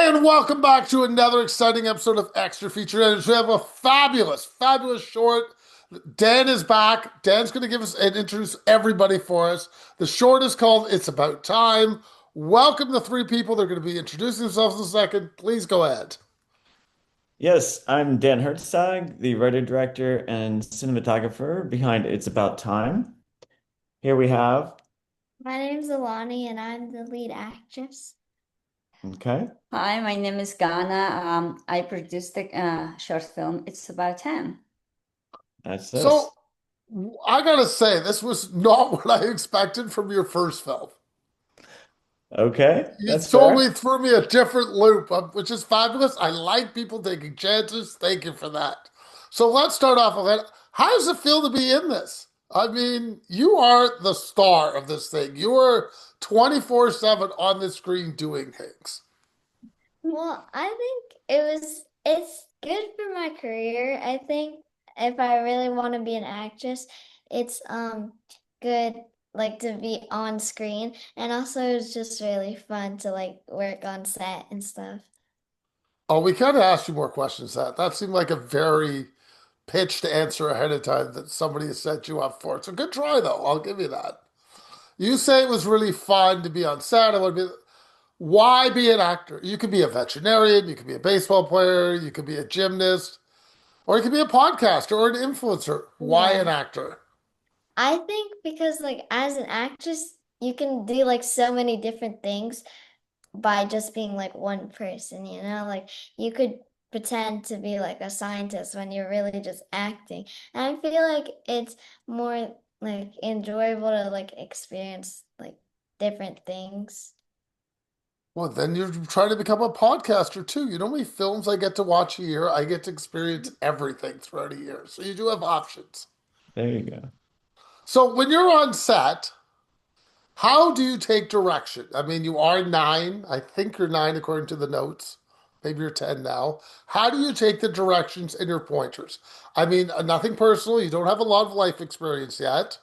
And welcome back to another exciting episode of Extra Feature Editors. We have a fabulous short. Dan is back. Dan's going to give us and introduce everybody for us. The short is called It's About Time. Welcome the three people. They're going to be introducing themselves in a second. Please go ahead. Yes, I'm Dan Hertzog, the writer, director, and cinematographer behind It's About Time. Here we have, My name's Alani and I'm the lead actress. okay, Hi, my name is Ghana. I produced the short film It's About Time. that's So this. I got to say, this was not what I expected from your first film. Okay, You that's totally fair. threw me a different loop, which is fabulous. I like people taking chances. Thank you for that. So let's start off with it. How does it feel to be in this? I mean, you are the star of this thing. You are 24/7 on the screen doing things. Well, I think it's good for my career. I think if I really want to be an actress, it's good like to be on screen, and also it's just really fun to like work on set and stuff. Oh, we kind of asked you more questions. That seemed like a very pitched answer ahead of time that somebody has set you up for. It's a good try, though. I'll give you that. You say it was really fun to be on set. I would be. Why be an actor? You could be a veterinarian, you could be a baseball player, you could be a gymnast, or you could be a podcaster or an influencer. Why an Yeah. actor? I think because like as an actress, you can do like so many different things by just being like one person, you know? Like you could pretend to be like a scientist when you're really just acting. And I feel like it's more like enjoyable to like experience like different things. Well, then you're trying to become a podcaster too. You know how many films I get to watch a year? I get to experience everything throughout a year. So you do have options. There you go. So when you're on set, how do you take direction? I mean, you are nine. I think you're nine according to the notes. Maybe you're 10 now. How do you take the directions in your pointers? I mean, nothing personal. You don't have a lot of life experience yet.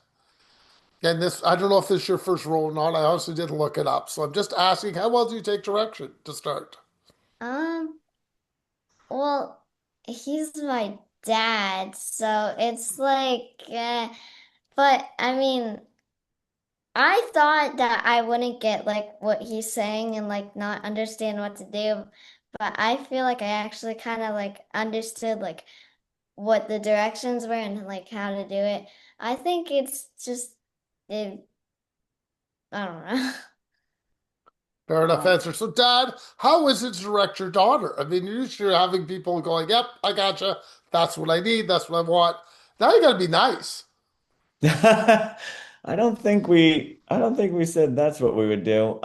And this, I don't know if this is your first role or not. I honestly didn't look it up. So I'm just asking, how well do you take direction to start? Um, well, he's my dad, so it's like, but I mean, I thought that I wouldn't get like what he's saying and like not understand what to do, but I feel like I actually kind of like understood like what the directions were and like how to do it. I think it's just it, I don't know. Fair enough Oh, answer. So, Dad, how is it to direct your daughter? I mean, you're used to having people going, yep, I gotcha. That's what I need. That's what I want. Now you got to be nice. I don't think we said that's what we would do.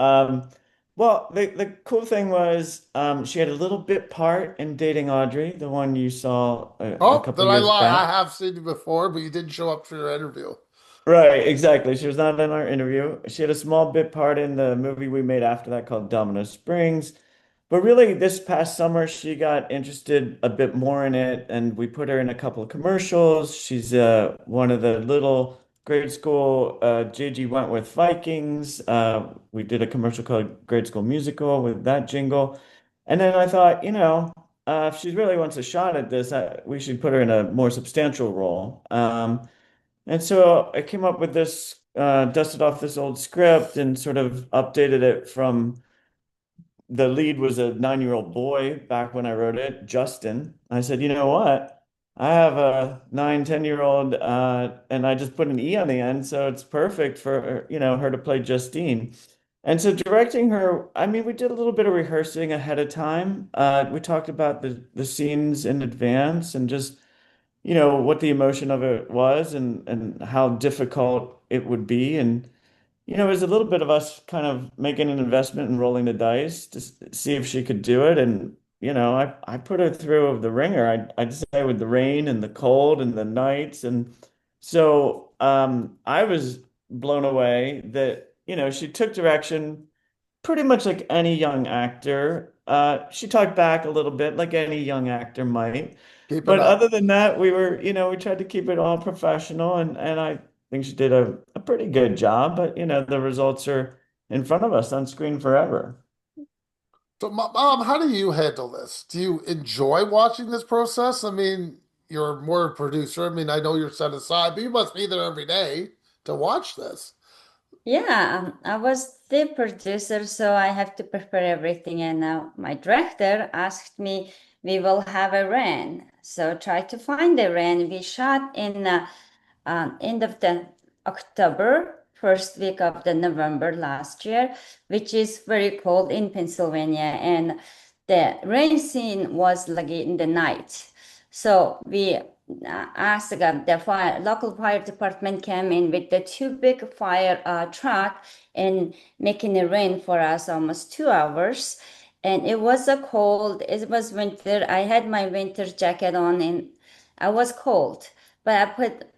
Well, the cool thing was she had a little bit part in Dating Audrey, the one you saw a Oh, couple did I years lie? I back. have seen you before, but you didn't show up for your interview. Right, exactly. She was not in our interview. She had a small bit part in the movie we made after that called Domino Springs. But really, this past summer, she got interested a bit more in it, and we put her in a couple of commercials. She's one of the little grade school J.G. Wentworth Vikings. We did a commercial called Grade School Musical with that jingle. And then I thought, if she really wants a shot at this, we should put her in a more substantial role. And so I came up with this, dusted off this old script and sort of updated it from the lead was a 9-year-old boy back when I wrote it, Justin. I said, you know what? I have a 10-year-old, and I just put an E on the end, so it's perfect for, her to play Justine. And so directing her, I mean, we did a little bit of rehearsing ahead of time. We talked about the scenes in advance and just what the emotion of it was and how difficult it would be. And, it was a little bit of us kind of making an investment and rolling the dice to see if she could do it. And, I put her through the ringer. I'd say with the rain and the cold and the nights. And so I was blown away that, she took direction pretty much like any young actor. She talked back a little bit like any young actor might. Keep it But up. other than that, we tried to keep it all professional and I think she did a pretty good job, but the results are in front of us on screen forever. So, Mom, how do you handle this? Do you enjoy watching this process? I mean, you're more a producer. I mean, I know you're set aside, but you must be there every day to watch this. Yeah, I was the producer, so I have to prepare everything. And now my director asked me, we will have a rain. So try to find a rain. We shot in end of the October, first week of the November last year, which is very cold in Pennsylvania. And the rain scene was like in the night. So we asked the local fire department came in with the two big fire truck and making it rain for us almost 2 hours. And it was a cold. It was winter. I had my winter jacket on and I was cold, but I put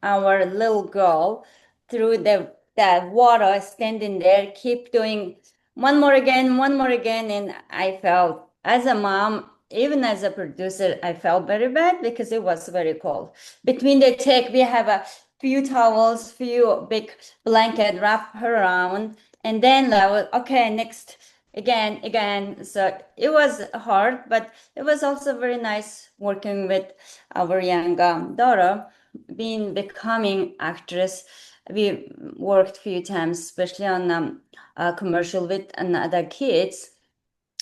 our little girl through the water, standing there, keep doing one more again. And I felt, as a mom, even as a producer, I felt very bad because it was very cold. Between the take, we have a few towels, few big blanket wrap her around, and then I was okay. Next, again. So it was hard, but it was also very nice working with our young daughter being becoming actress. We worked few times, especially on a commercial with other kids,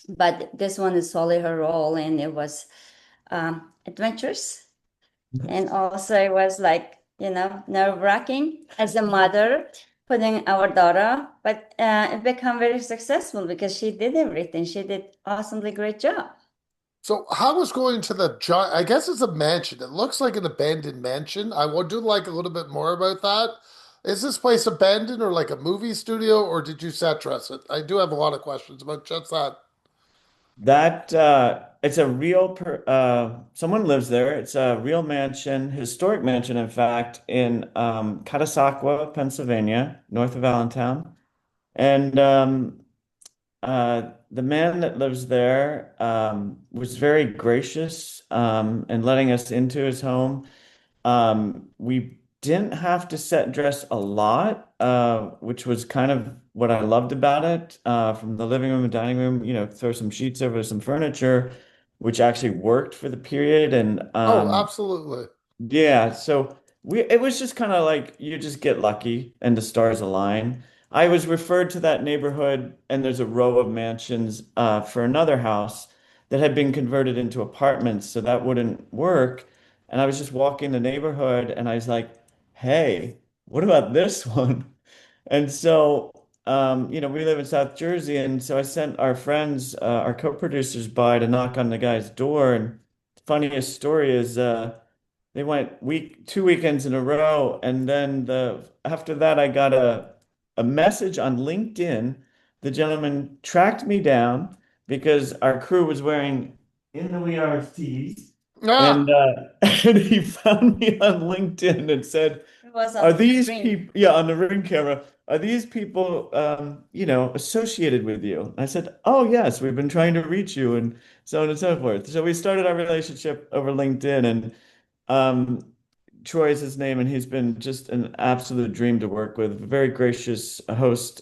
but this one is solely her role, and it was adventurous, and also it was like nerve-wracking as a mother putting our daughter, but it became very successful because she did everything. She did awesomely great job. So, how was going to the giant? I guess it's a mansion. It looks like an abandoned mansion. I would do like a little bit more about that. Is this place abandoned or like a movie studio, or did you set dress it? I do have a lot of questions about just that. That it's a real someone lives there. It's a real mansion, historic mansion, in fact, in Catasauqua, Pennsylvania, north of Allentown. And the man that lives there was very gracious in letting us into his home. We didn't have to set dress a lot, which was kind of what I loved about it. From the living room and dining room, throw some sheets over some furniture, which actually worked for the period. And Oh, absolutely. yeah, so it was just kind of like you just get lucky and the stars align. I was referred to that neighborhood, and there's a row of mansions for another house that had been converted into apartments, so that wouldn't work. And I was just walking the neighborhood, and I was like, "Hey, what about this one?" And so, we live in South Jersey, and so I sent our friends, our co-producers, by to knock on the guy's door. And the funniest story is, they went 2 weekends in a row, and then the after that, I got a message on LinkedIn. The gentleman tracked me down because our crew was wearing in the We Are tees, and Ah, and he found me on LinkedIn and said, It was "Are on these screen. people, yeah, on the ring camera, are these people, associated with you?" I said, "Oh, yes, we've been trying to reach you," and so on and so forth. So we started our relationship over LinkedIn, and um, Troy is his name, and he's been just an absolute dream to work with. Very gracious host.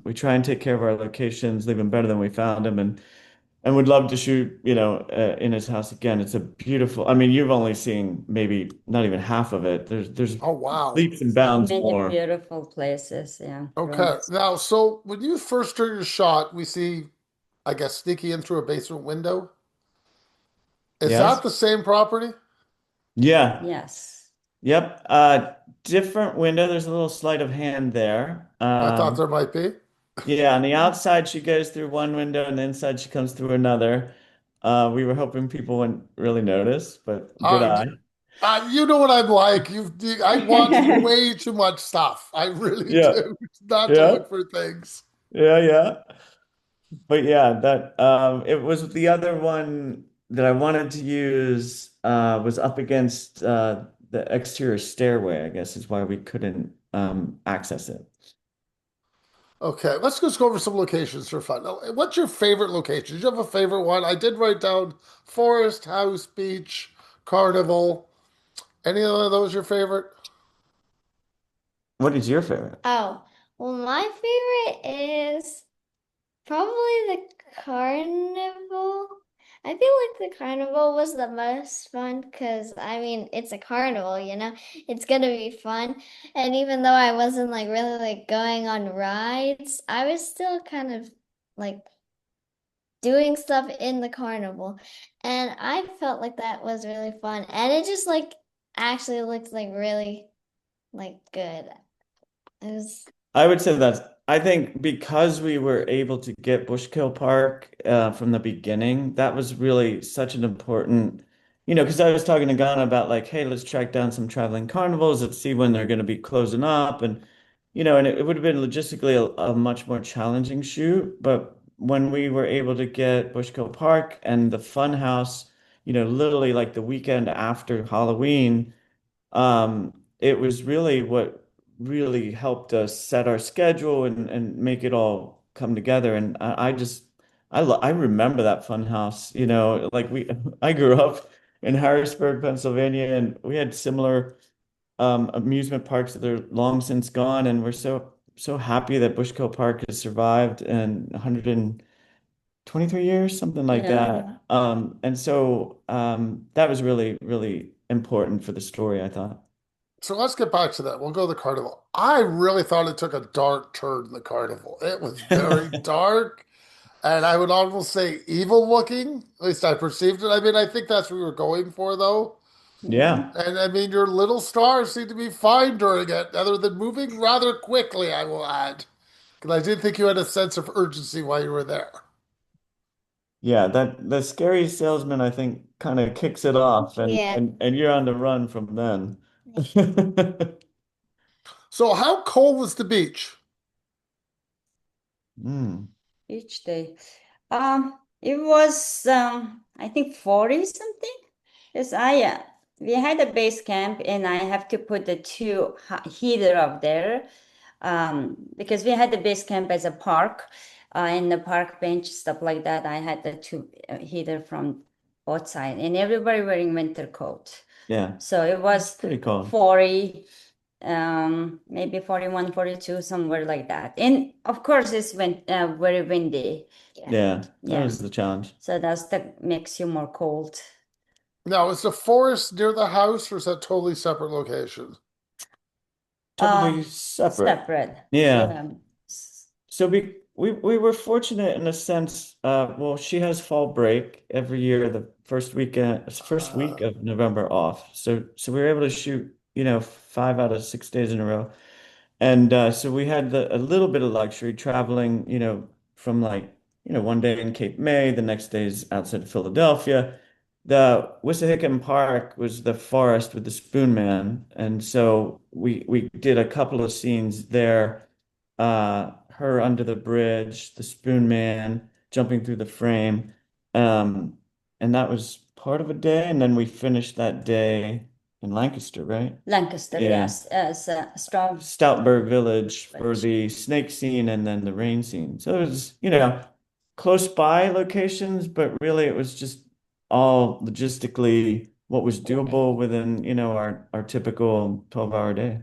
We try and take care of our locations, leave them better than we found them, and would love to shoot, in his house again. It's a beautiful. I mean, you've only seen maybe not even half of it. There's oh, wow. leaps and bounds Many more. beautiful places. Yeah, Okay. rooms. Now, so when you first start your shot, we see, I guess, sneaking in through a basement window. Is that Yes. the same property? Yeah. Yes. Yep. Different window. There's a little sleight of hand there. I thought there might be. Yeah, on the outside she goes through one window, and the inside she comes through another. We were hoping people wouldn't really notice, but good Uh, d- eye. you know what I'm like. I watch way too much stuff. I really Yeah, do. Not to yeah, look for things. yeah. But yeah, that it was the other one that I wanted to use was up against the exterior stairway, I guess is why we couldn't access it. Okay, let's just go over some locations for fun. Now, what's your favorite location? Do you have a favorite one? I did write down forest, house, beach, carnival. Any of those your favorite? What is your favorite? Oh, well, my favorite is Probably the carnival. I feel like the carnival was the most fun because I mean it's a carnival, it's gonna be fun. And even though I wasn't like really like going on rides, I was still kind of like doing stuff in the carnival. And I felt like that was really fun. And it just like actually looked like really like good. It was I would say I think because we were able to get Bushkill Park from the beginning, that was really such an important, because I was talking to Ghana about like, hey, let's track down some traveling carnivals, let's see when they're going to be closing up. And it would have been logistically a much more challenging shoot. But when we were able to get Bushkill Park and the Fun House, literally like the weekend after Halloween, it was really what really helped us set our schedule and make it all come together. And I remember that fun house, like I grew up in Harrisburg, Pennsylvania, and we had similar amusement parks that are long since gone, and we're so happy that Bushkill Park has survived and 123 years, something like Yeah. that. And so that was really, really important for the story, I thought. So let's get back to that. We'll go to the carnival. I really thought it took a dark turn in the carnival. It was very dark, and I would almost say evil looking. At least I perceived it. I mean, I think that's what we were going for, though. Yeah. Yeah. And I mean, your little stars seemed to be fine during it, other than moving rather quickly, I will add. Because I did think you had a sense of urgency while you were there. Yeah, that the scary salesman I think kind of kicks it off and yeah. and and you're on the run from then. So, how cold was the beach? Mm, Each day. It was I think 40 something. Yes, we had a base camp and I have to put the two heater up there because we had the base camp as a park and the park bench stuff like that. I had the two heater from both sides and everybody wearing winter coat. yeah, So it it's was pretty cold. 40, maybe 41, 42, somewhere like that. And of course, it's very windy. Yeah. Yeah, that Yeah. was the challenge. So that makes you more cold. Now, is the forest near the house, or is that totally separate location? Uh, Totally separate. Separate. Yeah. Yeah. So we were fortunate in a sense. Well, she has fall break every year, the first week Uh, of November off. So we were able to shoot, 5 out of 6 days in a row. And so we had a little bit of luxury traveling, from like, one day in Cape May, the next day's outside of Philadelphia. The Wissahickon Park was the forest with the Spoon Man. And so we did a couple of scenes there. Her under the bridge, the Spoon Man jumping through the frame. Um, and that was part of a day. And then we finished that day in Lancaster, right? Lancaster, Yeah. yes, as a strong Stoutburg Village for village. the snake scene and then the rain scene. So it was, close by locations, but really it was just all logistically what was doable within, our typical 12-hour day.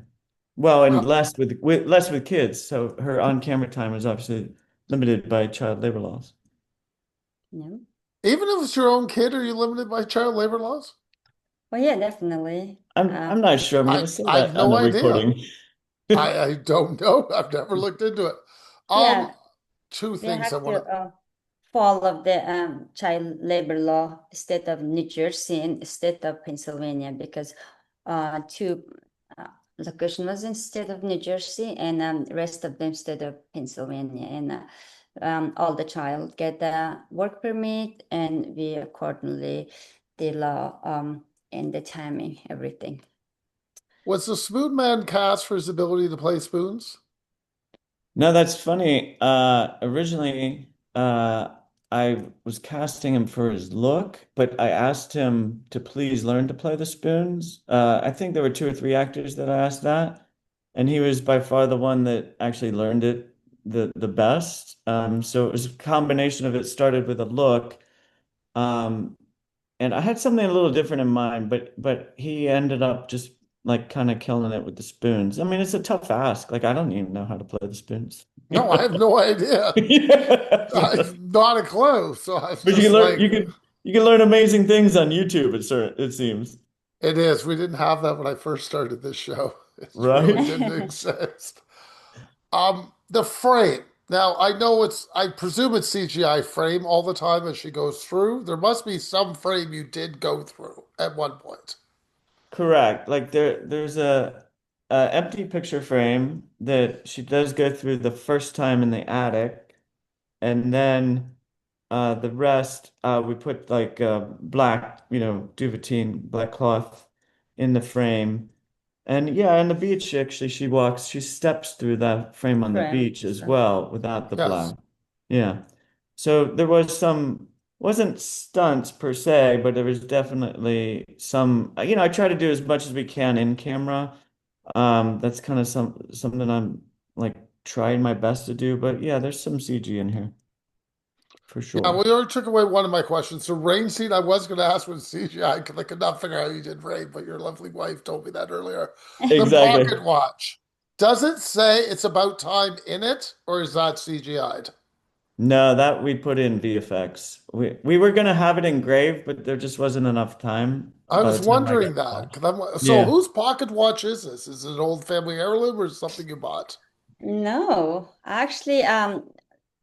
Well, and well, less with kids. So her on-camera time is obviously limited by child labor laws. Yeah. even if it's your own kid, are you limited by child labor laws? Well, yeah, definitely. I'm not sure I'm going I to say I've that on no the idea. recording. I don't know. I've never looked into it. Um, Yeah, two we things I have to want follow the child labor law, state of New Jersey and state of Pennsylvania, because two location was in state of New Jersey and rest of them state of Pennsylvania. And all the child get the work permit and we accordingly the law and the timing, everything. Was the Spoon Man cast for his ability to play spoons? No, that's funny. Originally, I was casting him for his look, but I asked him to please learn to play the spoons. I think there were two or three actors that I asked that, and he was by far the one that actually learned it the best. So it was a combination of it started with a look, um, and I had something a little different in mind, but he ended up just like kind of killing it with the spoons. I mean, it's a tough ask. Like I don't even know how to play the spoons. No, I have no idea. Yeah. I have not a clue. So I was But just like, you can learn amazing things on YouTube, it seems. it is. We didn't have that when I first started this show. It really Right? didn't exist. The frame. Now I know I presume it's CGI frame all the time as she goes through. There must be some frame you did go through at one point. Correct. Like there's a empty picture frame that she does go through the first time in the attic, and then the rest we put like black, duvetine, black cloth in the frame. And yeah, on the beach, actually, she steps through that frame on the Friend. beach as So, well without the Yes. black. Yeah. So there was wasn't stunts per se, but there was definitely some, I try to do as much as we can in camera. That's kind of something I'm like trying my best to do, but yeah, there's some CG in here for Yeah, sure. well, you already took away one of my questions. So rain scene, I was going to ask was CGI because I could not figure out how you did rain, but your lovely wife told me that earlier. The Exactly. pocket watch. Does it say it's about time in it, or is that CGI'd? No, that we put in VFX. We were gonna have it engraved, but there just wasn't enough time I by was the time I wondering got that. home. 'Cause so Yeah. whose pocket watch is this? Is it an old family heirloom or is it something you bought? no, actually,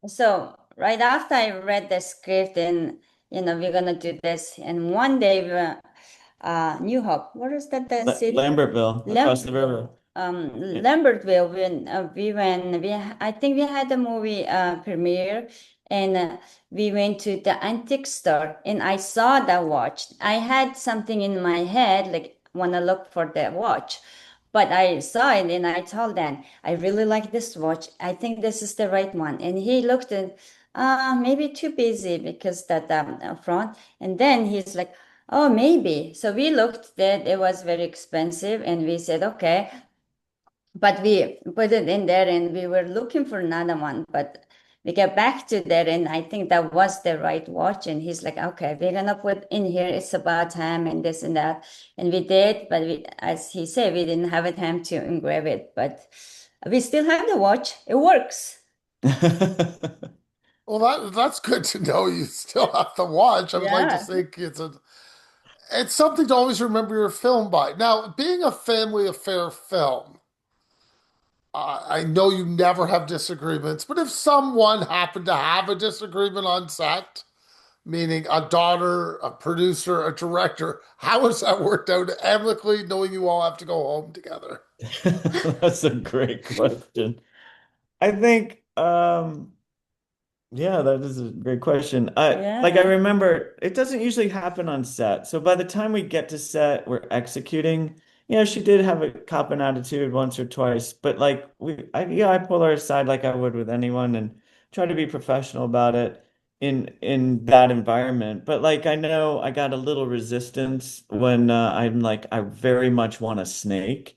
so right after I read the script and we're gonna do this, and one day we were, New Hope, what is that the city? Lambertville, across the river. Yeah. Lambertville when I think we had a movie premiere and we went to the antique store and I saw that watch. I had something in my head like wanna look for the watch, but I saw it and I told Dan I really like this watch. I think this is the right one. And he looked at maybe too busy because that front. And then he's like, oh, maybe. So we looked that it was very expensive and we said, okay, but we put it in there and we were looking for another one, but we get back to that and I think that was the right watch. And he's like, okay, we're gonna put in here, it's about time and this and that. And we did, but as he said, we didn't have a time to engrave it, but we still have the watch. It works. Well, that's good to know. You still have to watch. I would like to Yeah. think it's something to always remember your film by. Now, being a family affair film, I know you never have disagreements, but if someone happened to have a disagreement on set, meaning a daughter, a producer, a director, how has that worked out amicably, knowing you all have to go home together? That's a great question. I think yeah, that is a great question. I Yeah. remember it doesn't usually happen on set. So by the time we get to set, we're executing. She did have a copping attitude once or twice, but like I pull her aside like I would with anyone and try to be professional about it in that environment. But like I know I got a little resistance when I'm like I very much want a snake.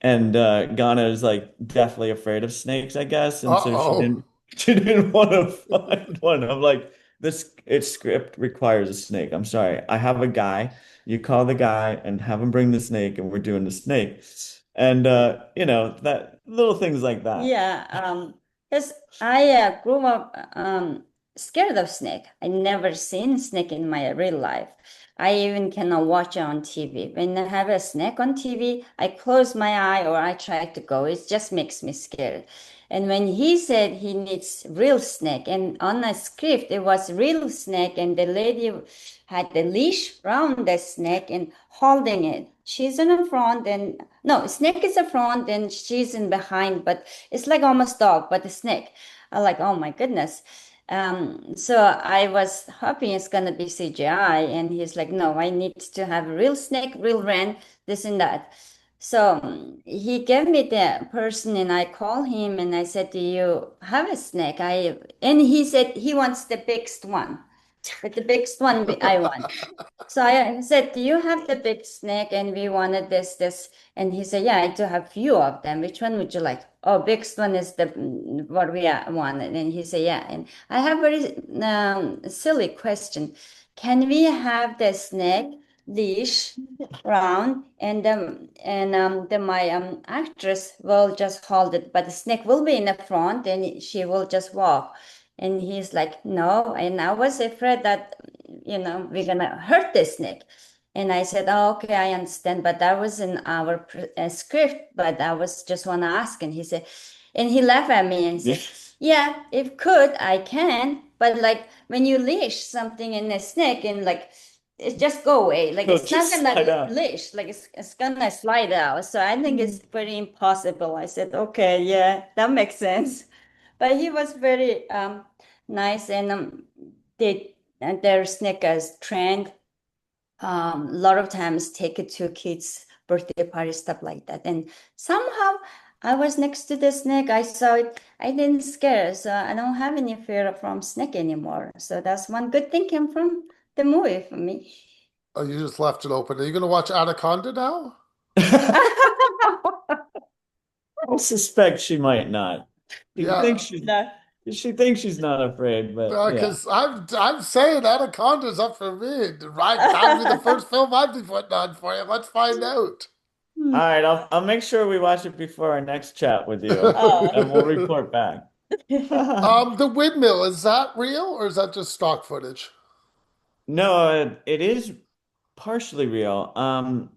And Ghana is like definitely afraid of snakes, I guess, and so Uh-oh. she didn't want to find one. I'm like, this its script requires a snake. I'm sorry. I have a guy. You call the guy and have him bring the snake, and we're doing the snake. And that little things like that. Yeah, because I grew up scared of snake. I never seen snake in my real life. I even cannot watch it on TV. When I have a snake on TV, I close my eye or I try to go. It just makes me scared. And when he said he needs real snake, and on the script it was real snake, and the lady had the leash around the snake and holding it. She's in the front, and no, snake is the front, and she's in behind, but it's like almost dog, but the snake. I like, oh my goodness. So I was hoping it's gonna be CGI, and he's like, no, I need to have a real snake, real wren, this and that. So he gave me the person, and I called him, and I said, "Do you have a snake?" And he said he wants the biggest one, but the biggest one I want. So I said, "Do you have the big snake?" And we wanted this. And he said, "Yeah, I do have few of them. Which one would you like?" Oh, biggest one is the what we wanted. And he said, "Yeah." And I have very silly question. Can we have the snake leash around, and my actress will just hold it, but the snake will be in the front, and she will just walk. And he's like, no. And I was afraid that, we're gonna hurt the snake. And I said, oh, okay, I understand, but that was in our script. But I was just want to ask, and he said, and he laughed at me and said, yeah, if could, I can. But like when you leash something in a snake and like it just go away. Like It'll it's not just slide gonna out. leash, like it's gonna slide out. So I think it's very impossible. I said, okay, yeah, that makes sense. But he was very nice, and they and their snake is trained. A lot of times take it to kids' birthday party, stuff like that. And somehow I was next to the snake. I saw it. I didn't scare, so I don't have any fear from snake anymore. So that's one good thing came from the movie for me. Oh, you just left it open. Are you going to watch Anaconda now? I suspect she might not. She thinks Yeah, she's No. she thinks she's not afraid, but yeah. because I'm saying Anaconda's up for me. Right, that'd be the first film I'd be putting on for you. Let's find out. All right, I'll make sure we watch it before our next chat with you, Oh. and we'll report back. The windmill, is that real or is that just stock footage? No, it is partially real.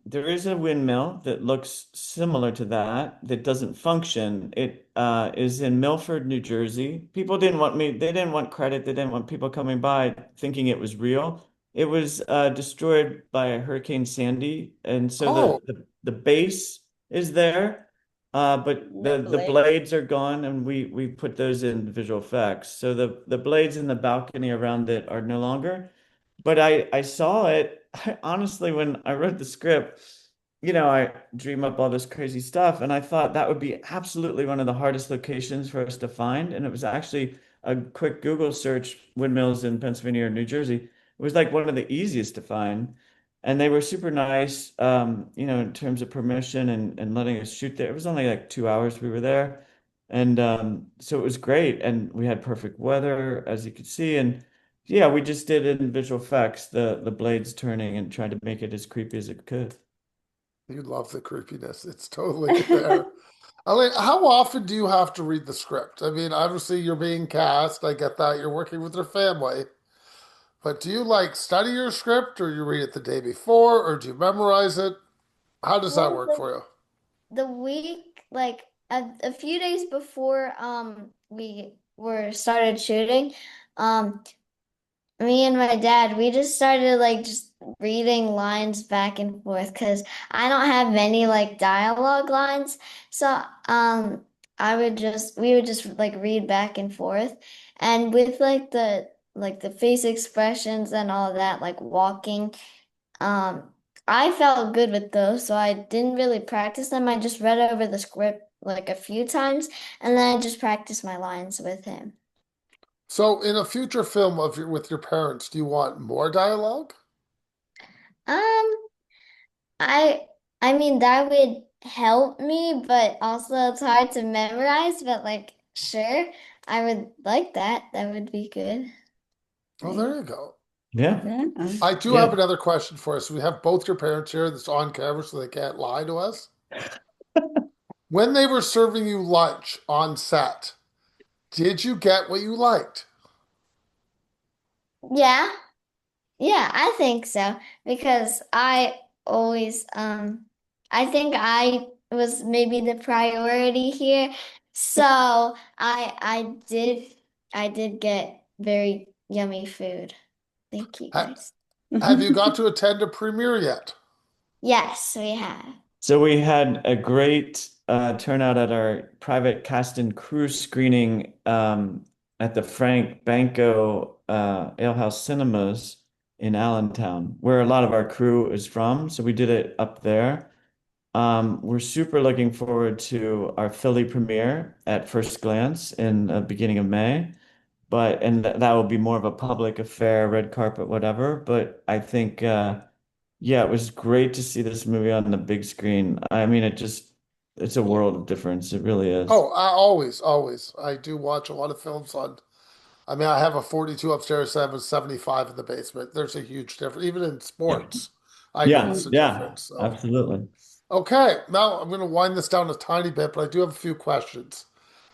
There is a windmill that looks similar to that doesn't function. It is in Milford, New Jersey. People didn't want me, they didn't want credit, they didn't want people coming by thinking it was real. It was destroyed by Hurricane Sandy, and so Oh, the base is there, but The the blade. blades are gone, and we put those in visual effects. So the blades in the balcony around it are no longer. But I saw it honestly when I wrote the script, I dream up all this crazy stuff, and I thought that would be absolutely one of the hardest locations for us to find. And it was actually a quick Google search, windmills in Pennsylvania or New Jersey. It was like one of the easiest to find. And they were super nice, in terms of permission and letting us shoot there. It was only like 2 hours we were there. And so it was great. And we had perfect weather, as you could see. And yeah, we just did it in visual effects, the blades turning and tried to make it as creepy as it could. you love the creepiness. It's totally there. I mean, how often do you have to read the script? I mean, obviously you're being cast. I get that. You're working with your family. But do you like study your script or you read it the day before or do you memorize it? How does that Well, work for you? the week, like a few days before we were started shooting, um me and my dad, we just started like just reading lines back and forth because I don't have many like dialogue lines. So we would just like read back and forth. And with like the face expressions and all that, like walking, um I felt good with those, so I didn't really practice them. I just read over the script like a few times and then I just practiced my lines with him. So, in a future film with your parents, do you want more dialogue? Um I I mean that would help me, but also it's hard to memorize, but like sure, I would like that. That would be good. Oh, Right. there you go. Yeah. Yeah. I do have Yeah. another question for us. We have both your parents here that's on camera so they can't lie to us. When they were serving you lunch on set, did you get what you liked? Yeah. Yeah, I think so because I always I think I was maybe the priority here. So, I did get very yummy food. Thank you Ha guys. have you got to attend a premiere yet? Yes, we have. So we had a great turnout at our private cast and crew screening at the Frank Banco Alehouse Cinemas in Allentown, where a lot of our crew is from. So we did it up there. We're super looking forward to our Philly premiere at First Glance in the beginning of May. But and th that will be more of a public affair, red carpet, whatever. But I think yeah, it was great to see this movie on the big screen. I mean, it's a world of difference. It really is. Oh, I always, always. I do watch a lot of films on. I mean, I have a 42 upstairs, I have a 75 in the basement. There's a huge difference, even in sports. I Yeah, noticed a yeah, difference. So, absolutely. okay, now I'm going to wind this down a tiny bit, but I do have a few questions.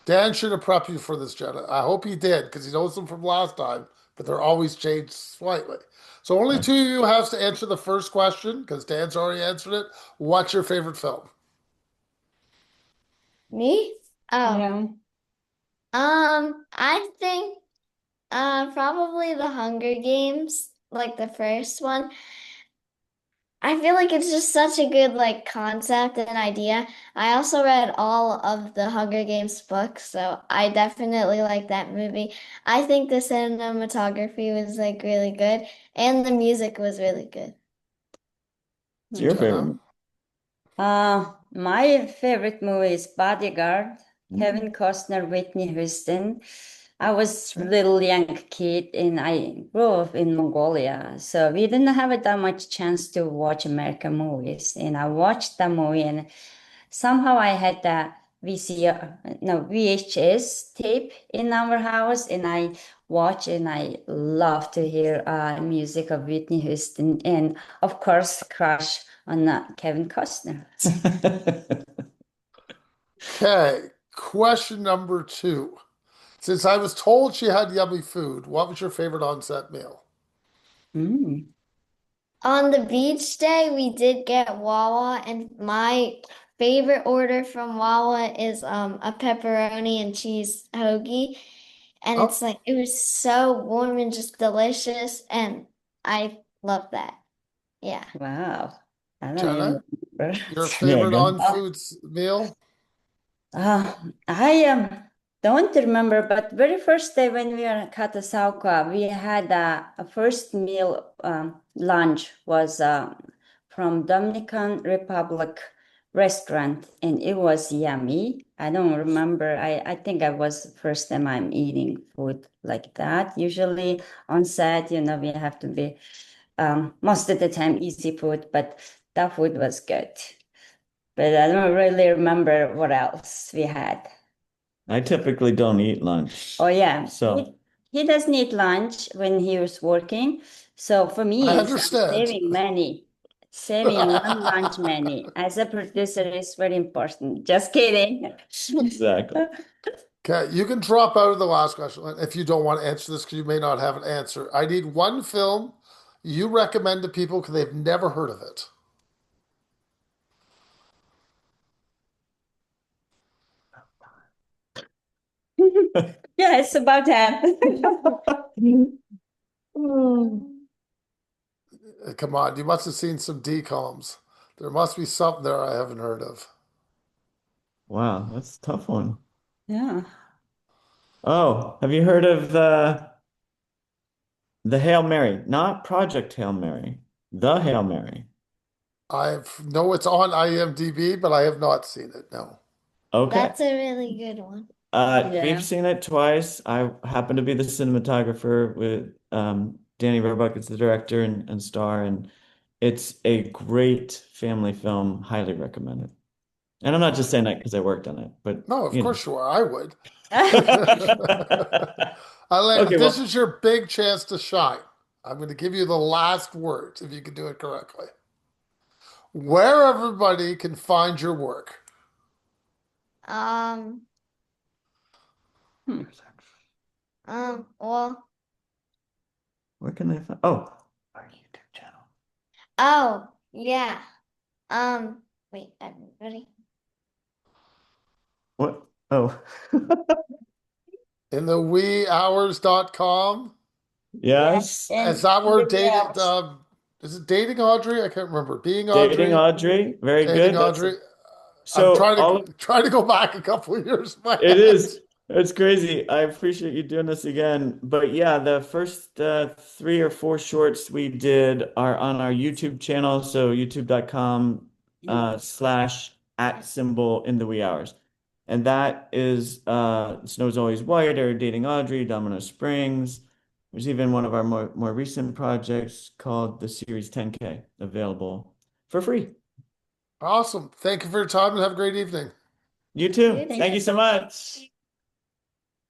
Dan should have prepped you for this, Jenna. I hope he did because he knows them from last time, but they're always changed slightly. So only Okay. two of you has to answer the first question because Dan's already answered it. What's your favorite film? Me? Oh, Yeah. I think probably the Hunger Games, like the first one. I feel like it's just such a good like concept and idea. I also read all of the Hunger Games books, so I definitely like that movie. I think the cinematography was like really good and the music was really good. It's your favorite Jenna? movie. My favorite movie is Bodyguard, Kevin Mm. Costner, Whitney Houston. I was a little young kid and I grew up in Mongolia, so we didn't have that much chance to watch American movies. And I watched the movie and somehow I had the VHS tape in our house, and I watch and I love to hear music of Whitney Houston, and of course, crush on Kevin Costner. Okay, question number two. Since I was told she had yummy food, what was your favorite on-set meal? Mm. On the beach day, we did get Wawa, and my favorite order from Wawa is a pepperoni and cheese hoagie. And it's Oh, like it was so warm and just delicious, and I love that. Yeah. Wow, I don't Jenna, even remember. your Yeah, favorite good. on-foods meal? I don't remember, but very first day when we were in Catasauqua, we had a first meal lunch was from Dominican Republic restaurant, and it was yummy. I don't remember. I think I was first time I'm eating food like that. Usually on set, we have to be most of the time easy food, but that food was good. But I don't really remember what else we had. I typically don't eat lunch. Oh yeah, So he doesn't eat lunch when he was working. So for I me, I'm understand. saving money. Saving one lunch money as a producer is very important. Just kidding. exactly. Okay, you can drop out of the last question if you don't want to answer this because you may not have an answer. I need one film you recommend to people because they've never heard of it. Yeah, it's about that. Come on, you must have seen some DComs. There must be something there I haven't heard of. Wow, that's a tough one. Yeah. Oh, have you heard of the Hail Mary? Not Project Hail Mary, the Hail Mary. I know it's on IMDb, but I have not seen it. No. Okay. That's a really good one. We've Yeah. seen it twice. I happen to be the cinematographer with Danny Roebuck is the director and star, and it's a great family film. Highly recommend it. And I'm not just saying that because I worked on it, but No, of you course you are. I would. know. Okay, This well, is your big chance to shine. I'm going to give you the last words if you can do it correctly. Where everybody can find your work. Um, Hmm. well, where can they find? Oh, our YouTube channel. oh, yeah. Wait, I'm ready. What? Oh, In the weehours.com. Yes, yes. Is and that where the dating, else. is it dating Audrey? I can't remember. Being Dating Audrey, Audrey. Very dating good. That's Audrey. I'm so all of trying to go back a couple of years in my it head. is. It's crazy. I appreciate you doing this again. But yeah, the first 3 or 4 shorts we did are on our YouTube channel. So youtube.com slash at symbol in the wee hours. And that is Snow's Always White or Dating Audrey, Domino Springs. There's even one of our more recent projects called the Series 10K available for free. Awesome. Thank you for your time and have a great evening. You too. You Thank too. you so much.